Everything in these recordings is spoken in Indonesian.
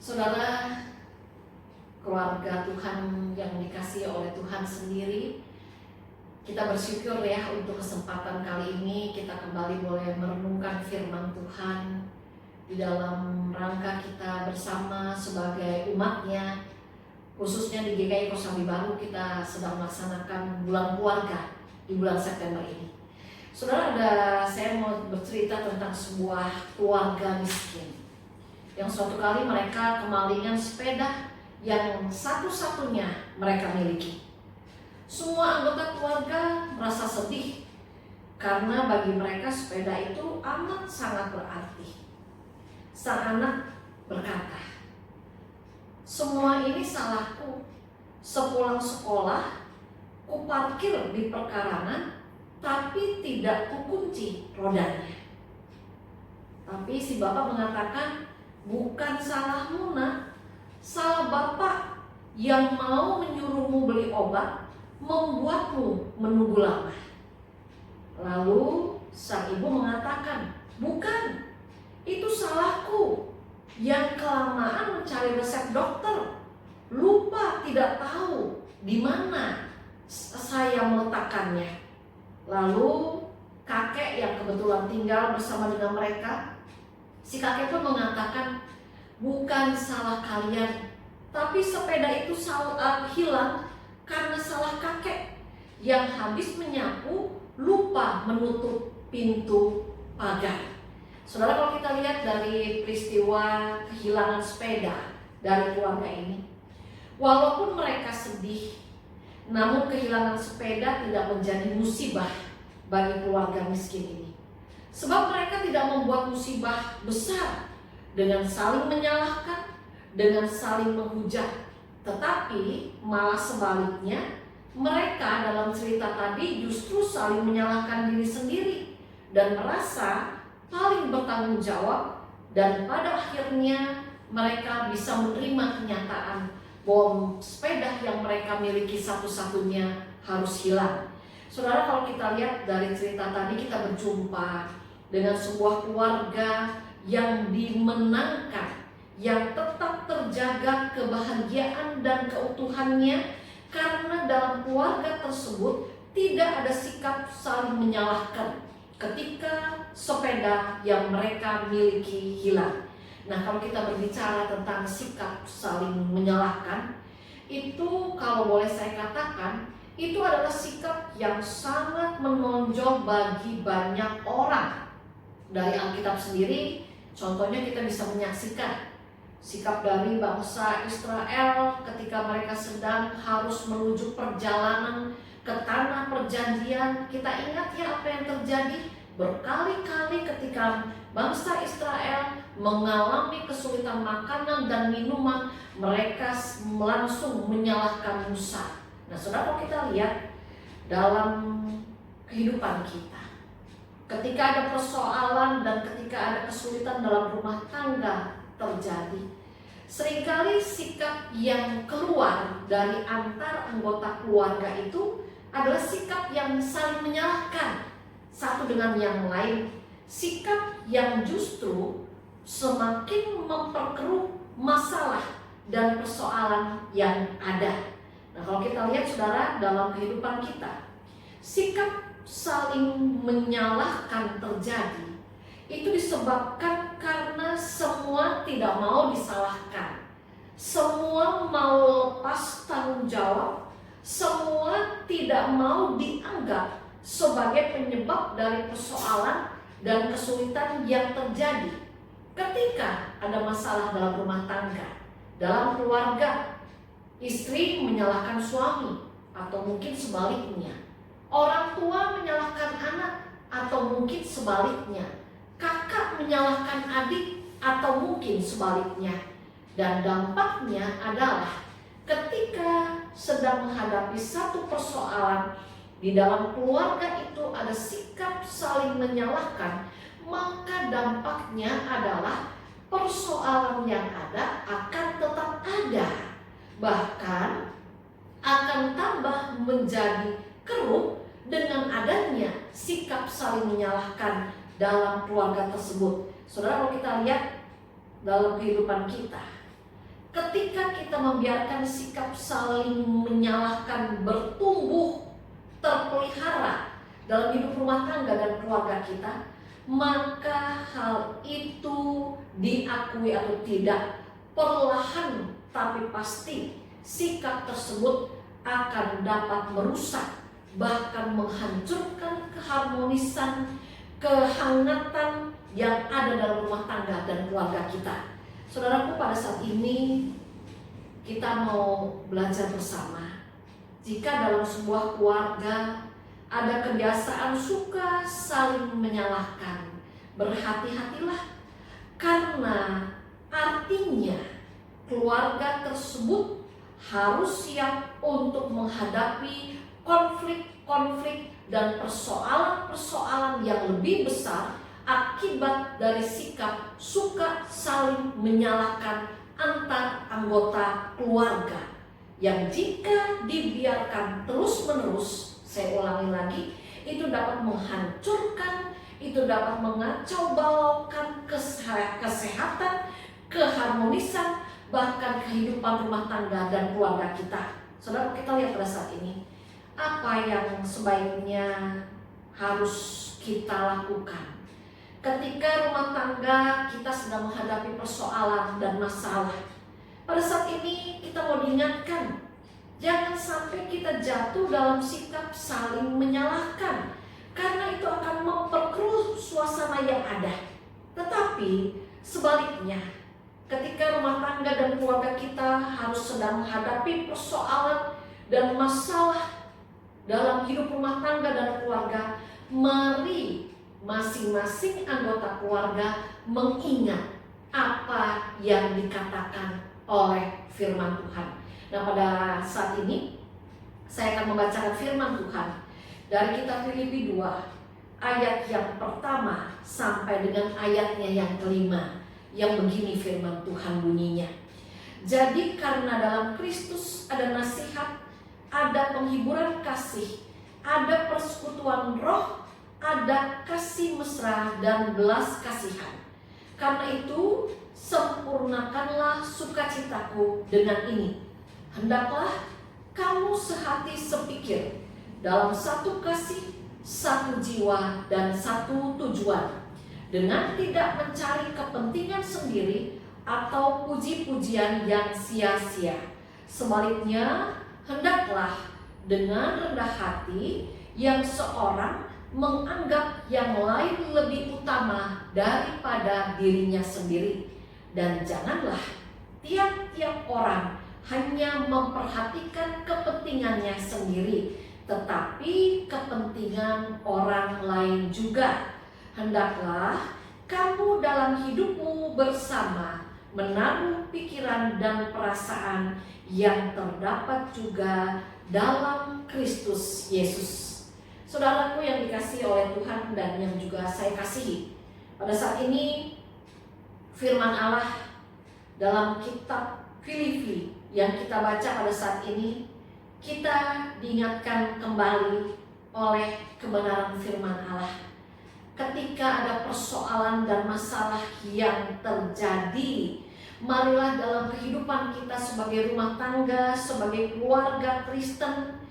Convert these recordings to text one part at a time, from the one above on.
Saudara, keluarga Tuhan yang dikasihi oleh Tuhan sendiri, kita bersyukur ya untuk kesempatan kali ini kita kembali boleh merenungkan firman Tuhan di dalam rangka kita bersama sebagai umatnya, khususnya di GKI Kosambi Baru. Kita sedang melaksanakan bulan keluarga di bulan September ini. Saudara, saya mau bercerita tentang sebuah keluarga miskin yang suatu kali mereka kemalingan sepeda yang satu-satunya mereka miliki. Semua anggota keluarga merasa sedih karena bagi mereka sepeda itu amat sangat berarti. Sang anak berkata, "Semua ini salahku. Sepulang sekolah, ku parkir di perkarangan, tapi tidak kukunci rodanya." Tapi si bapak mengatakan, "Bukan salahmu, nak. Salah bapak yang mau menyuruhmu beli obat, membuatmu menunggu lama." Lalu sang ibu mengatakan, "Bukan, itu salahku yang kelamaan mencari resep dokter. Lupa tidak tahu di mana saya meletakkannya." Lalu kakek yang kebetulan tinggal bersama dengan mereka, si kakek pun mengatakan, "Bukan salah kalian, tapi sepeda itu hilang karena salah kakek yang habis menyapu lupa menutup pintu pagar." Saudara, kalau kita lihat dari peristiwa kehilangan sepeda dari keluarga ini, walaupun mereka sedih, namun kehilangan sepeda tidak menjadi musibah bagi keluarga miskin ini. Sebab mereka tidak membuat musibah besar dengan saling menyalahkan, dengan saling menghujat. Tetapi malah sebaliknya, mereka dalam cerita tadi justru saling menyalahkan diri sendiri dan merasa paling bertanggung jawab, dan pada akhirnya mereka bisa menerima kenyataan bahwa sepeda yang mereka miliki satu-satunya harus hilang. Saudara, kalau kita lihat dari cerita tadi, kita berjumpa dengan sebuah keluarga yang dimenangkan, yang tetap terjaga kebahagiaan dan keutuhannya, karena dalam keluarga tersebut tidak ada sikap saling menyalahkan ketika sepeda yang mereka miliki hilang. Nah, kalau kita berbicara tentang sikap saling menyalahkan, itu kalau boleh saya katakan, itu adalah sikap yang sangat menonjol bagi banyak orang. Dari Alkitab sendiri, contohnya kita bisa menyaksikan sikap dari bangsa Israel ketika mereka sedang harus menuju perjalanan ke tanah perjanjian. Kita ingat ya apa yang terjadi? Berkali-kali ketika bangsa Israel mengalami kesulitan makanan dan minuman, mereka langsung menyalahkan Musa. Nah, saudara, kalau kita lihat dalam kehidupan kita, ketika ada persoalan dan ketika ada kesulitan dalam rumah tangga terjadi, seringkali sikap yang keluar dari antar anggota keluarga itu adalah sikap yang saling menyalahkan satu dengan yang lain. Sikap yang justru semakin memperkeruh masalah dan persoalan yang ada. Nah, kalau kita lihat saudara, dalam kehidupan kita, sikap saling menyalahkan terjadi itu disebabkan karena semua tidak mau disalahkan, semua mau lepas tanggung jawab, semua tidak mau dianggap sebagai penyebab dari persoalan dan kesulitan yang terjadi. Ketika ada masalah dalam rumah tangga, dalam keluarga, istri menyalahkan suami, atau mungkin sebaliknya. Orang tua menyalahkan anak, atau mungkin sebaliknya. Kakak menyalahkan adik, atau mungkin sebaliknya. Dan dampaknya adalah ketika sedang menghadapi satu persoalan di dalam keluarga itu ada sikap saling menyalahkan, maka dampaknya adalah persoalan yang ada akan tetap ada. Bahkan akan tambah menjadi keruh dengan adanya sikap saling menyalahkan dalam keluarga tersebut. Saudara, kalau kita lihat dalam kehidupan kita, ketika kita membiarkan sikap saling menyalahkan bertumbuh, terpelihara dalam hidup rumah tangga dan keluarga kita, maka hal itu diakui atau tidak, perlahan tapi pasti sikap tersebut akan dapat merusak, bahkan menghancurkan keharmonisan, kehangatan yang ada dalam rumah tangga dan keluarga kita. Saudaraku, pada saat ini kita mau belajar bersama. Jika dalam sebuah keluarga ada kebiasaan suka saling menyalahkan, berhati-hatilah, karena artinya keluarga tersebut harus siap untuk menghadapi konflik-konflik dan persoalan-persoalan yang lebih besar akibat dari sikap suka saling menyalahkan antar anggota keluarga, yang jika dibiarkan terus-menerus, saya ulangi lagi, itu dapat menghancurkan, itu dapat mengacau balaukan kesehatan, keharmonisan, bahkan kehidupan rumah tangga dan keluarga kita. Saudara, kita lihat pada saat ini apa yang sebaiknya harus kita lakukan ketika rumah tangga kita sedang menghadapi persoalan dan masalah. Pada saat ini kita mau diingatkan, jangan sampai kita jatuh dalam sikap saling menyalahkan, karena itu akan memperkeruh suasana yang ada. Tetapi sebaliknya, ketika rumah tangga dan keluarga kita harus sedang menghadapi persoalan dan masalah dalam hidup rumah tangga dan keluarga, mari masing-masing anggota keluarga mengingat apa yang dikatakan oleh firman Tuhan. Nah, pada saat ini saya akan membacakan firman Tuhan dari kitab Filipi 2 ayat yang pertama sampai dengan ayatnya yang kelima, yang begini firman Tuhan bunyinya. Jadi karena dalam Kristus ada nasihat, ada penghiburan kasih, ada persekutuan roh, ada kasih mesra dan belas kasihan. Karena itu sempurnakanlah sukacitaku dengan ini. Hendaklah kamu sehati sepikir, dalam satu kasih, satu jiwa, dan satu tujuan, dengan tidak mencari kepentingan sendiri atau puji-pujian yang sia-sia. Sebaliknya, hendaklah dengan rendah hati yang seorang menganggap yang lain lebih utama daripada dirinya sendiri. Dan janganlah tiap-tiap orang hanya memperhatikan kepentingannya sendiri, tetapi kepentingan orang lain juga. Hendaklah kamu dalam hidupmu bersama menaruh pikiran dan perasaan yang terdapat juga dalam Kristus Yesus. Saudaraku yang dikasihi oleh Tuhan dan yang juga saya kasihi, pada saat ini firman Allah dalam kitab Filipi yang kita baca pada saat ini, kita diingatkan kembali oleh kebenaran firman Allah. Ketika ada persoalan dan masalah yang terjadi, marilah dalam kehidupan kita sebagai rumah tangga, sebagai keluarga Kristen,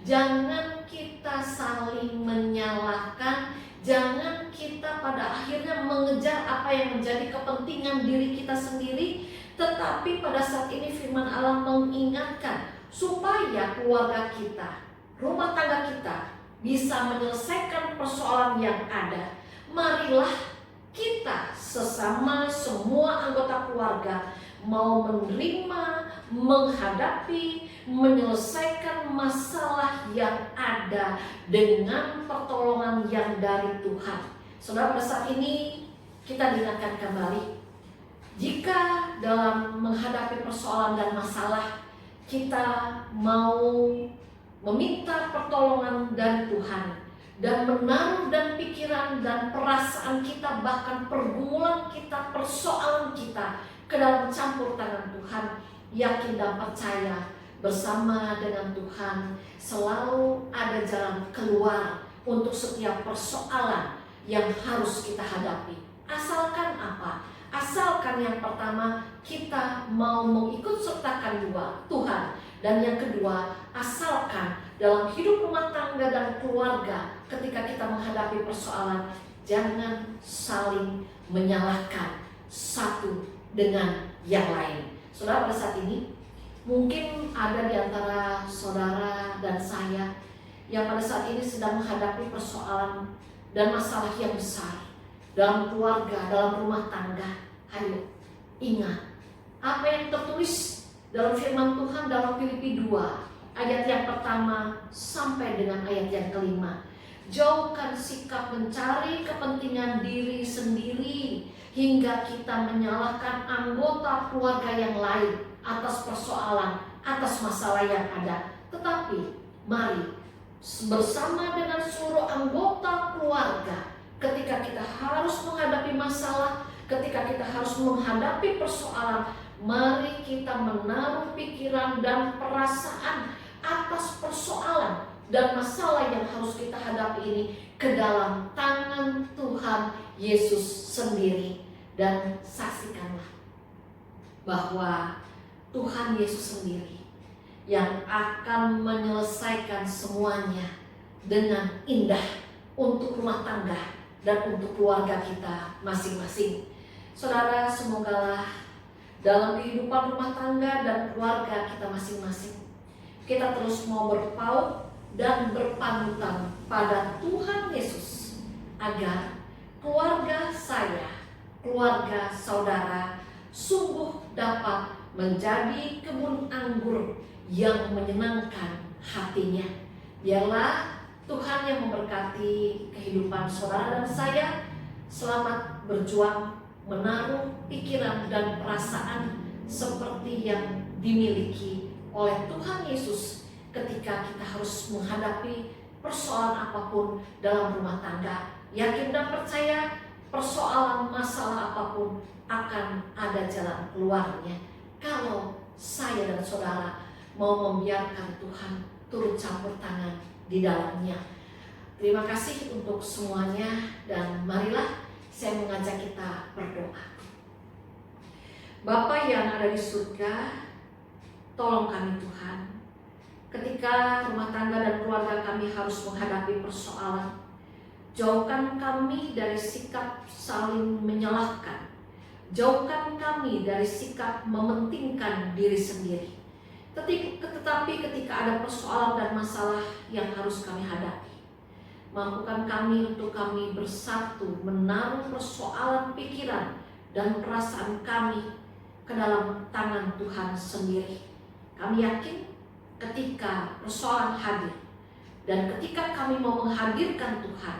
jangan kita saling menyalahkan, jangan kita pada akhirnya mengejar apa yang menjadi kepentingan diri kita sendiri. Tetapi pada saat ini firman Allah mengingatkan supaya keluarga kita, rumah tangga kita bisa menyelesaikan persoalan yang ada. Marilah kita sesama semua anggota keluarga mau menerima, menghadapi, menyelesaikan masalah yang ada dengan pertolongan yang dari Tuhan. Saudara, pada saat ini kita diingatkan kembali, jika dalam menghadapi persoalan dan masalah kita mau meminta pertolongan dari Tuhan dan menaruh dan pikiran dan perasaan kita, bahkan pergumulan kita, persoalan kita ke dalam campur tangan Tuhan, yakin dan percaya bersama dengan Tuhan selalu ada jalan keluar untuk setiap persoalan yang harus kita hadapi. Asalkan apa? Asalkan yang pertama kita mau mengikut sertakan Tuhan. Dan yang kedua, asalkan dalam hidup rumah tangga dan keluarga ketika kita menghadapi persoalan, jangan saling menyalahkan satu dengan yang lain. Saudara, pada saat ini mungkin ada di antara saudara dan saya yang pada saat ini sedang menghadapi persoalan dan masalah yang besar dalam keluarga, dalam rumah tangga. Ayo, ingat apa yang tertulis dalam firman Tuhan dalam Filipi 2 ayat yang pertama sampai dengan ayat yang kelima. Jauhkan sikap mencari kepentingan diri sendiri hingga kita menyalahkan anggota keluarga yang lain atas persoalan, atas masalah yang ada. Tetapi mari bersama dengan seluruh anggota keluarga, ketika kita harus menghadapi masalah, ketika kita harus menghadapi persoalan, mari kita menaruh pikiran dan perasaan atas persoalan dan masalah yang harus kita hadapi ini ke dalam tangan Tuhan Yesus sendiri. Dan saksikanlah bahwa Tuhan Yesus sendiri yang akan menyelesaikan semuanya dengan indah untuk rumah tangga dan untuk keluarga kita masing-masing. Saudara, semogalah dalam kehidupan rumah tangga dan keluarga kita masing-masing, kita terus mau berpaut dan berpanutan pada Tuhan Yesus, agar keluarga saya, keluarga saudara sungguh dapat menjadi kebun anggur yang menyenangkan hatinya. Biarlah Tuhan yang memberkati kehidupan saudara dan saya. Selamat berjuang menaruh pikiran dan perasaan seperti yang dimiliki oleh Tuhan Yesus ketika kita harus menghadapi persoalan apapun dalam rumah tangga. Yakin dan percaya persoalan masalah apapun akan ada jalan keluarnya kalau saya dan saudara mau membiarkan Tuhan turut campur tangan di dalamnya. Terima kasih untuk semuanya, dan marilah saya mengajak kita berdoa. Bapa yang ada di surga, tolong kami Tuhan, ketika rumah tangga dan keluarga kami harus menghadapi persoalan, jauhkan kami dari sikap saling menyalahkan. Jauhkan kami dari sikap mementingkan diri sendiri. Tetapi ketika ada persoalan dan masalah yang harus kami hadapi, mampukan kami untuk kami bersatu menaruh persoalan pikiran dan perasaan kami ke dalam tangan Tuhan sendiri. Kami yakin ketika persoalan hadir dan ketika kami mau menghadirkan Tuhan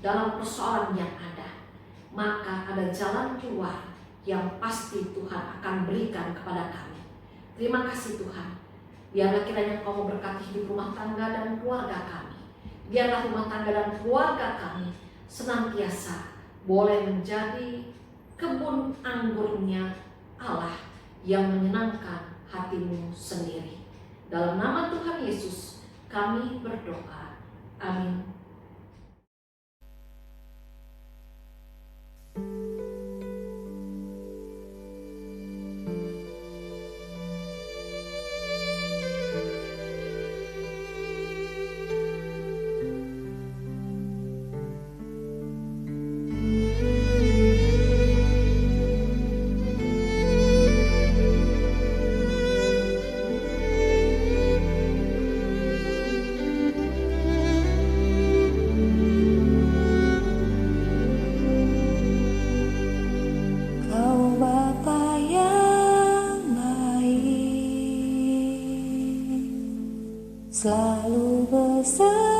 dalam persoalan yang ada, maka ada jalan keluar yang pasti Tuhan akan berikan kepada kami. Terima kasih Tuhan. Biarlah kiranya Kau memberkati hidup rumah tangga dan keluarga kami. Biarlah rumah tangga dan keluarga kami senantiasa boleh menjadi kebun anggurnya Allah yang menyenangkan hatimu sendiri. Dalam nama Tuhan Yesus kami berdoa. Amin. Selalu bersama.